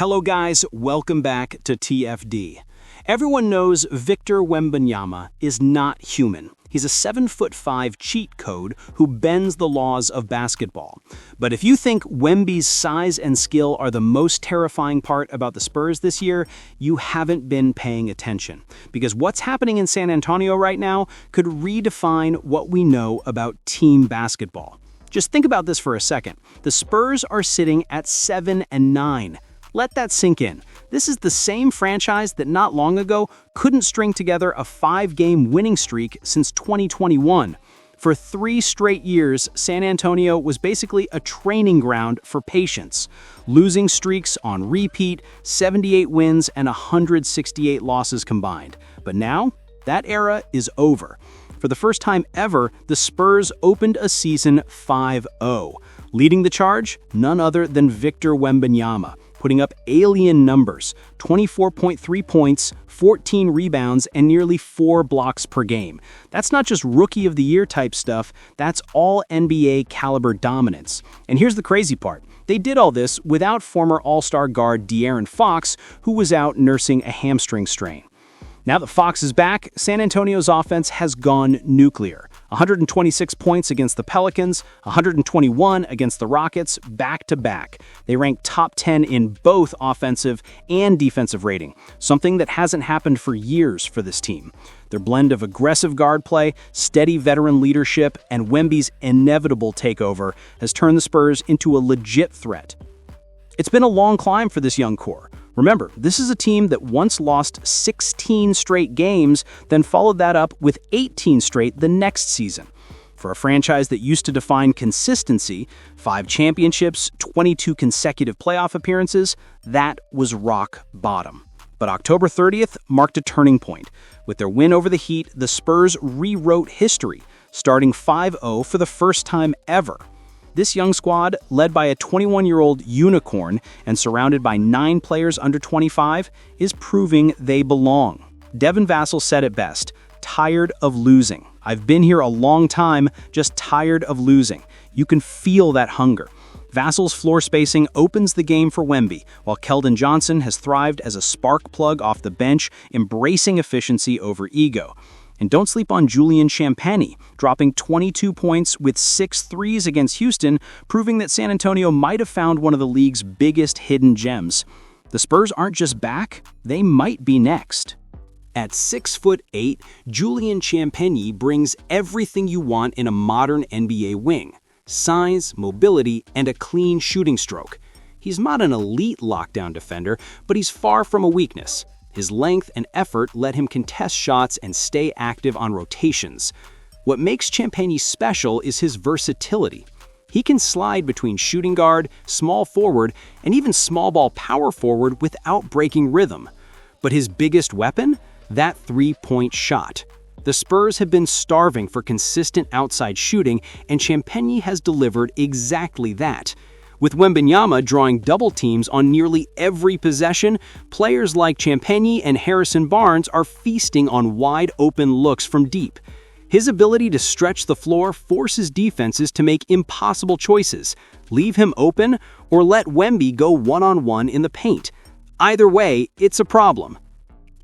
Hello guys, welcome back to TFD. Everyone knows Victor Wembanyama is not human. He's a 7'5" cheat code who bends the laws of basketball. But if you think Wemby's size and skill are the most terrifying part about the Spurs this year, you haven't been paying attention. Because what's happening in San Antonio right now could redefine what we know about team basketball. Just think about this for a second. The Spurs are sitting at 7-9. Let that sink in. This is the same franchise that not long ago couldn't string together a 5-game winning streak since 2021. For 3 straight years, San Antonio was basically a training ground for patience. Losing streaks on repeat, 78 wins and 168 losses combined. But now, that era is over. For the first time ever, the Spurs opened a season 5-0. Leading the charge, none other than Victor Wembanyama, putting up alien numbers, 24.3 points, 14 rebounds, and nearly 4 blocks per game. That's not just Rookie of the Year type stuff, that's all NBA caliber dominance. And here's the crazy part. They did all this without former All-Star guard De'Aaron Fox, who was out nursing a hamstring strain. Now that Fox is back, San Antonio's offense has gone nuclear. 126 points against the Pelicans, 121 against the Rockets, back-to-back. They rank top 10 in both offensive and defensive rating, something that hasn't happened for years for this team. Their blend of aggressive guard play, steady veteran leadership, and Wemby's inevitable takeover has turned the Spurs into a legit threat. It's been a long climb for this young core. Remember, this is a team that once lost 16 straight games, then followed that up with 18 straight the next season. For a franchise that used to define consistency, 5 championships, 22 consecutive playoff appearances, that was rock bottom. But October 30th marked a turning point. With their win over the Heat, the Spurs rewrote history, starting 5-0 for the first time ever. This young squad, led by a 21-year-old unicorn and surrounded by 9 players under 25, is proving they belong. Devin Vassell said it best, "Tired of losing. I've been here a long time, just tired of losing." You can feel that hunger. Vassell's floor spacing opens the game for Wemby, while Keldon Johnson has thrived as a spark plug off the bench, embracing efficiency over ego. And don't sleep on Julian Champagnie, dropping 22 points with 6 threes against Houston, proving that San Antonio might have found one of the league's biggest hidden gems. The Spurs aren't just back, they might be next. At 6'8", Julian Champagnie brings everything you want in a modern NBA wing: size, mobility, and a clean shooting stroke. He's not an elite lockdown defender, but he's far from a weakness. His length and effort let him contest shots and stay active on rotations. What makes Champagnie special is his versatility. He can slide between shooting guard, small forward, and even small ball power forward without breaking rhythm. But his biggest weapon? That three-point shot. The Spurs have been starving for consistent outside shooting, and Champagnie has delivered exactly that. With Wembanyama drawing double teams on nearly every possession, players like Champagnie and Harrison Barnes are feasting on wide-open looks from deep. His ability to stretch the floor forces defenses to make impossible choices: leave him open or let Wemby go one-on-one in the paint. Either way, it's a problem.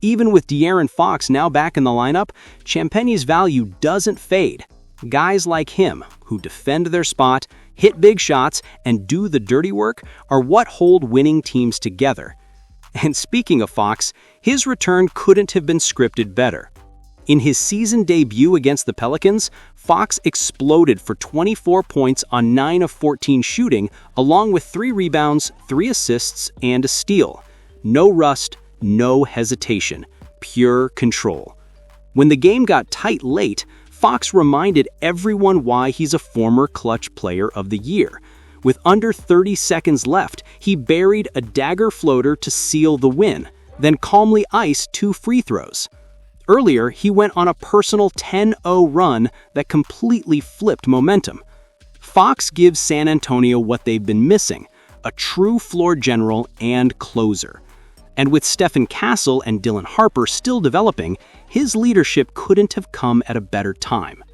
Even with De'Aaron Fox now back in the lineup, Champagnie's value doesn't fade. Guys like him, who defend their spot, hit big shots, and do the dirty work, are what hold winning teams together. And speaking of Fox, his return couldn't have been scripted better. In his season debut against the Pelicans, Fox exploded for 24 points on 9 of 14 shooting, along with 3 rebounds, 3 assists, and a steal. No rust, no hesitation, pure control. When the game got tight late, Fox reminded everyone why he's a former Clutch Player of the Year. With under 30 seconds left, he buried a dagger floater to seal the win, then calmly iced 2 free throws. Earlier, he went on a personal 10-0 run that completely flipped momentum. Fox gives San Antonio what they've been missing: a true floor general and closer. And with Stephen Castle and Dylan Harper still developing, his leadership couldn't have come at a better time.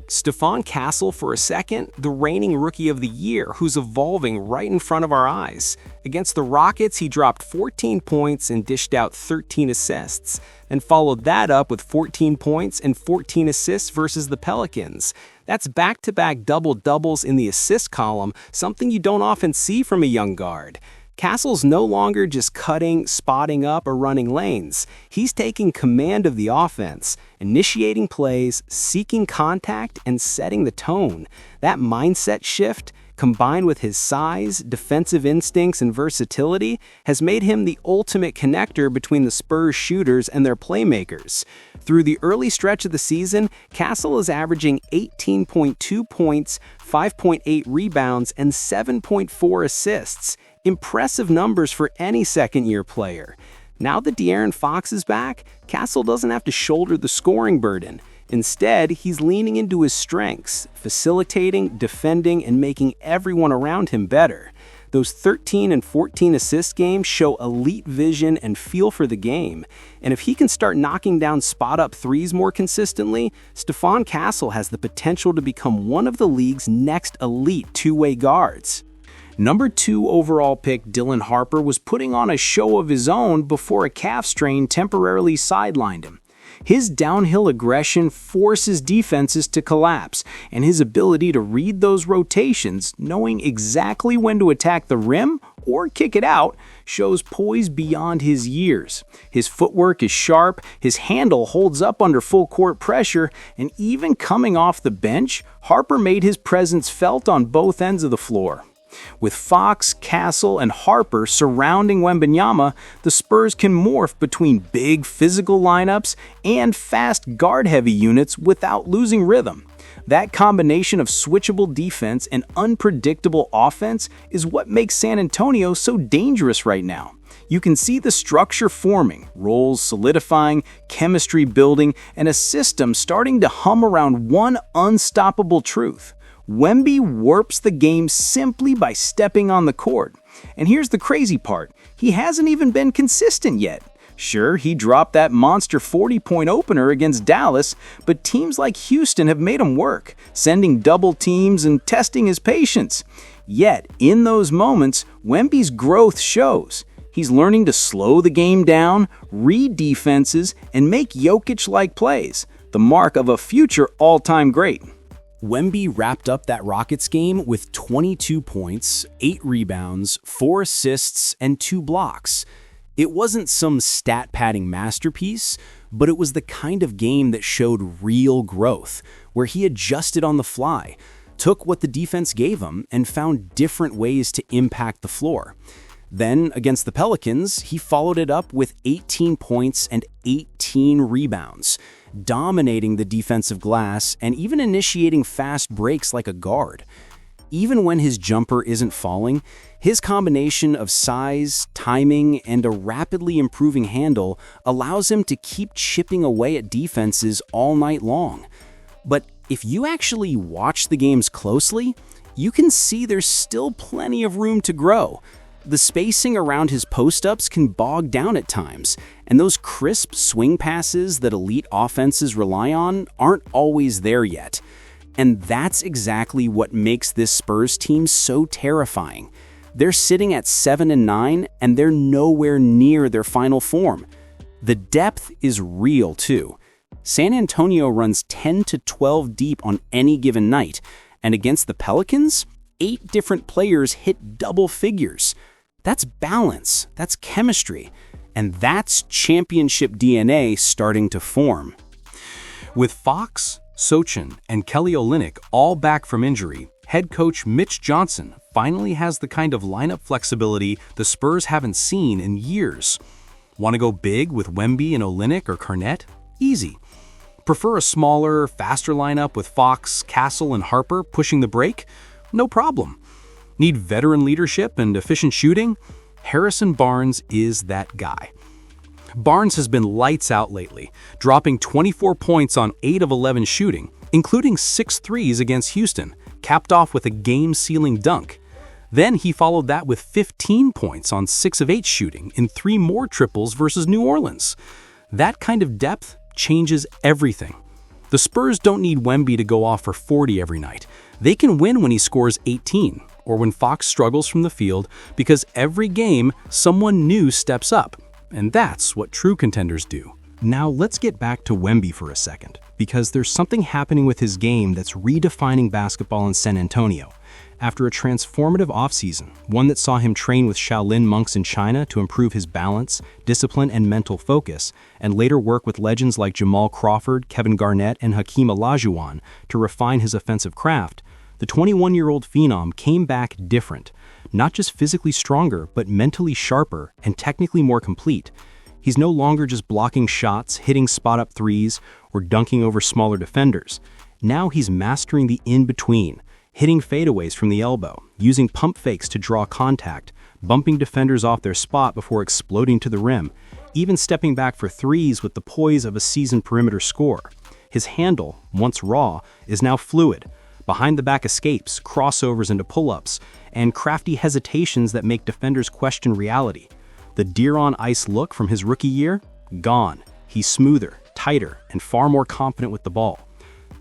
Stephon Castle, for a second, the reigning Rookie of the Year, who's evolving right in front of our eyes. Against the Rockets, he dropped 14 points and dished out 13 assists, and followed that up with 14 points and 14 assists versus the Pelicans. That's back-to-back double-doubles in the assist column, something you don't often see from a young guard. Castle's no longer just cutting, spotting up, or running lanes. He's taking command of the offense, initiating plays, seeking contact, and setting the tone. That mindset shift, combined with his size, defensive instincts, and versatility, has made him the ultimate connector between the Spurs shooters and their playmakers. Through the early stretch of the season, Castle is averaging 18.2 points, 5.8 rebounds, and 7.4 assists. Impressive numbers for any second-year player. Now that De'Aaron Fox is back, Castle doesn't have to shoulder the scoring burden. Instead, he's leaning into his strengths, facilitating, defending, and making everyone around him better. Those 13 and 14 assist games show elite vision and feel for the game. And if he can start knocking down spot-up threes more consistently, Stephon Castle has the potential to become one of the league's next elite two-way guards. Number 2 overall pick Dylan Harper was putting on a show of his own before a calf strain temporarily sidelined him. His downhill aggression forces defenses to collapse, and his ability to read those rotations, knowing exactly when to attack the rim or kick it out, shows poise beyond his years. His footwork is sharp, his handle holds up under full court pressure, and even coming off the bench, Harper made his presence felt on both ends of the floor. With Fox, Castle, and Harper surrounding Wembanyama, the Spurs can morph between big physical lineups and fast guard-heavy units without losing rhythm. That combination of switchable defense and unpredictable offense is what makes San Antonio so dangerous right now. You can see the structure forming, roles solidifying, chemistry building, and a system starting to hum around one unstoppable truth. Wemby warps the game simply by stepping on the court. And here's the crazy part. He hasn't even been consistent yet. Sure, he dropped that monster 40-point opener against Dallas, but teams like Houston have made him work, sending double teams and testing his patience. Yet, in those moments, Wemby's growth shows. He's learning to slow the game down, read defenses, and make Jokic-like plays, the mark of a future all-time great. Wemby wrapped up that Rockets game with 22 points, 8 rebounds, 4 assists, and 2 blocks. It wasn't some stat-padding masterpiece, but it was the kind of game that showed real growth, where he adjusted on the fly, took what the defense gave him, and found different ways to impact the floor. Then, against the Pelicans, he followed it up with 18 points and 18 rebounds, dominating the defensive glass and even initiating fast breaks like a guard. Even when his jumper isn't falling, his combination of size, timing, and a rapidly improving handle allows him to keep chipping away at defenses all night long. But if you actually watch the games closely, you can see there's still plenty of room to grow. The spacing around his post-ups can bog down at times, and those crisp swing passes that elite offenses rely on aren't always there yet. And that's exactly what makes this Spurs team so terrifying. They're sitting at 7-9, and they're nowhere near their final form. The depth is real, too. San Antonio runs 10 to 12 deep on any given night, and against the Pelicans, 8 different players hit double figures. That's balance, that's chemistry, and that's championship DNA starting to form. With Fox, Sochan, and Kelly Olynyk all back from injury, head coach Mitch Johnson finally has the kind of lineup flexibility the Spurs haven't seen in years. Want to go big with Wemby and Olynyk or Garnett? Easy. Prefer a smaller, faster lineup with Fox, Castle, and Harper pushing the break? No problem. Need veteran leadership and efficient shooting? Harrison Barnes is that guy. Barnes has been lights out lately, dropping 24 points on 8 of 11 shooting, including 6 threes against Houston, capped off with a game-sealing dunk. Then he followed that with 15 points on 6 of 8 shooting in 3 more triples versus New Orleans. That kind of depth changes everything. The Spurs don't need Wemby to go off for 40 every night. They can win when he scores 18, or when Fox struggles from the field, because every game, someone new steps up. And that's what true contenders do. Now let's get back to Wemby for a second, because there's something happening with his game that's redefining basketball in San Antonio. After a transformative offseason, one that saw him train with Shaolin monks in China to improve his balance, discipline, and mental focus, and later work with legends like Jamal Crawford, Kevin Garnett, and Hakeem Olajuwon to refine his offensive craft, the 21-year-old phenom came back different, not just physically stronger, but mentally sharper and technically more complete. He's no longer just blocking shots, hitting spot-up threes, or dunking over smaller defenders. Now he's mastering the in-between, hitting fadeaways from the elbow, using pump fakes to draw contact, bumping defenders off their spot before exploding to the rim, even stepping back for threes with the poise of a seasoned perimeter scorer. His handle, once raw, is now fluid. Behind-the-back escapes, crossovers into pull-ups, and crafty hesitations that make defenders question reality. The deer-on-ice look from his rookie year? Gone. He's smoother, tighter, and far more confident with the ball.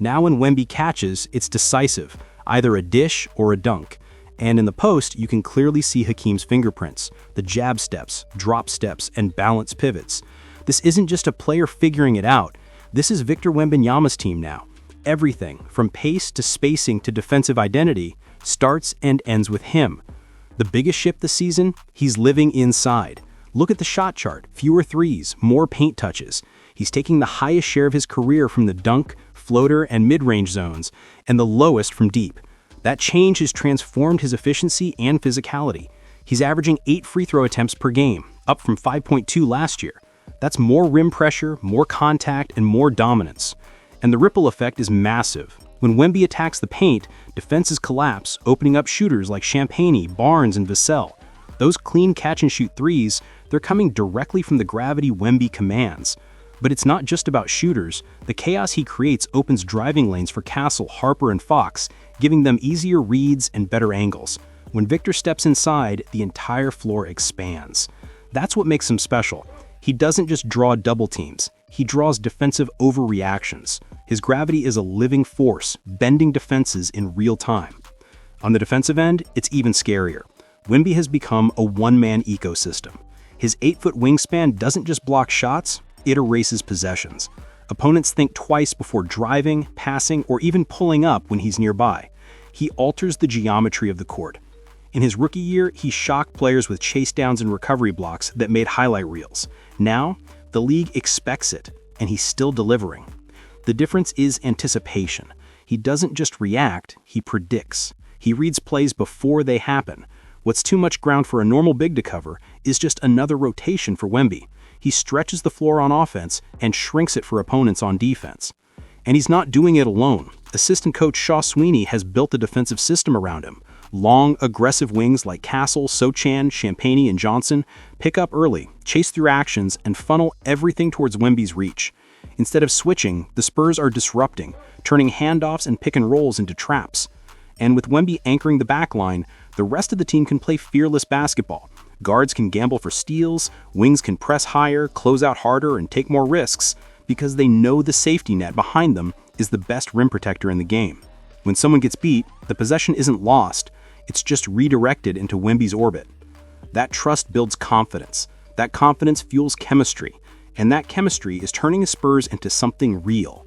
Now when Wemby catches, it's decisive, either a dish or a dunk. And in the post, you can clearly see Hakeem's fingerprints, the jab steps, drop steps, and balance pivots. This isn't just a player figuring it out. This is Victor Wembanyama's team now. Everything, from pace to spacing to defensive identity, starts and ends with him. The biggest shift this season? He's living inside. Look at the shot chart. Fewer threes, more paint touches. He's taking the highest share of his career from the dunk, floater, and mid-range zones, and the lowest from deep. That change has transformed his efficiency and physicality. He's averaging 8 free throw attempts per game, up from 5.2 last year. That's more rim pressure, more contact, and more dominance. And the ripple effect is massive. When Wemby attacks the paint, defenses collapse, opening up shooters like Champagnie, Barnes, and Vassell. Those clean catch-and-shoot threes, they're coming directly from the gravity Wemby commands. But it's not just about shooters. The chaos he creates opens driving lanes for Castle, Harper, and Fox, giving them easier reads and better angles. When Victor steps inside, the entire floor expands. That's what makes him special. He doesn't just draw double teams. He draws defensive overreactions. His gravity is a living force, bending defenses in real time. On the defensive end, it's even scarier. Wemby has become a one-man ecosystem. His 8-foot wingspan doesn't just block shots, it erases possessions. Opponents think twice before driving, passing, or even pulling up when he's nearby. He alters the geometry of the court. In his rookie year, he shocked players with chase downs and recovery blocks that made highlight reels. Now, the league expects it, and he's still delivering. The difference is anticipation. He doesn't just react, he predicts. He reads plays before they happen. What's too much ground for a normal big to cover is just another rotation for Wemby. He stretches the floor on offense and shrinks it for opponents on defense. And he's not doing it alone. Assistant coach Shaw Sweeney has built a defensive system around him. Long, aggressive wings like Castle, Sochan, Champagnie, and Johnson pick up early, chase through actions, and funnel everything towards Wemby's reach. Instead of switching, the Spurs are disrupting, turning handoffs and pick and rolls into traps. And with Wemby anchoring the back line, the rest of the team can play fearless basketball. Guards can gamble for steals, wings can press higher, close out harder, and take more risks because they know the safety net behind them is the best rim protector in the game. When someone gets beat, the possession isn't lost, it's just redirected into Wemby's orbit. That trust builds confidence. That confidence fuels chemistry. And that chemistry is turning the Spurs into something real.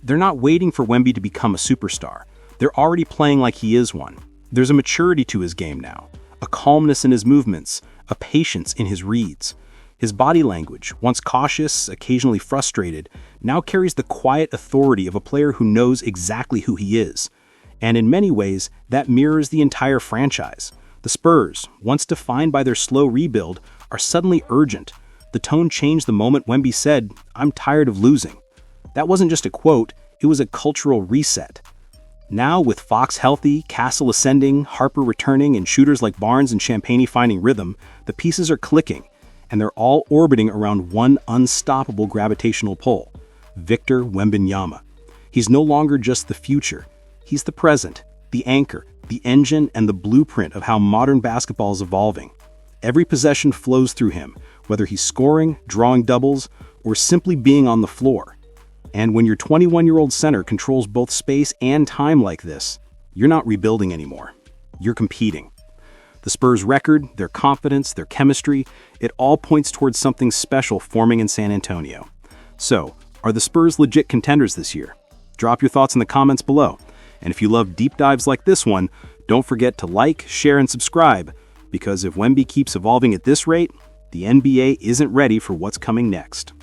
They're not waiting for Wemby to become a superstar. They're already playing like he is one. There's a maturity to his game now, a calmness in his movements, a patience in his reads. His body language, once cautious, occasionally frustrated, now carries the quiet authority of a player who knows exactly who he is. And in many ways, that mirrors the entire franchise. The Spurs, once defined by their slow rebuild, are suddenly urgent. The tone changed the moment Wemby said, "I'm tired of losing." That wasn't just a quote, it was a cultural reset. Now, with Fox healthy, Castle ascending, Harper returning, and shooters like Barnes and Champagnie finding rhythm, the pieces are clicking, and they're all orbiting around one unstoppable gravitational pull: Victor Wembanyama. He's no longer just the future. He's the present, the anchor, the engine, and the blueprint of how modern basketball is evolving. Every possession flows through him, whether he's scoring, drawing doubles, or simply being on the floor. And when your 21-year-old center controls both space and time like this, you're not rebuilding anymore. You're competing. The Spurs' record, their confidence, their chemistry, it all points towards something special forming in San Antonio. So, are the Spurs legit contenders this year? Drop your thoughts in the comments below. And if you love deep dives like this one, don't forget to like, share, and subscribe, because if Wemby keeps evolving at this rate, the NBA isn't ready for what's coming next.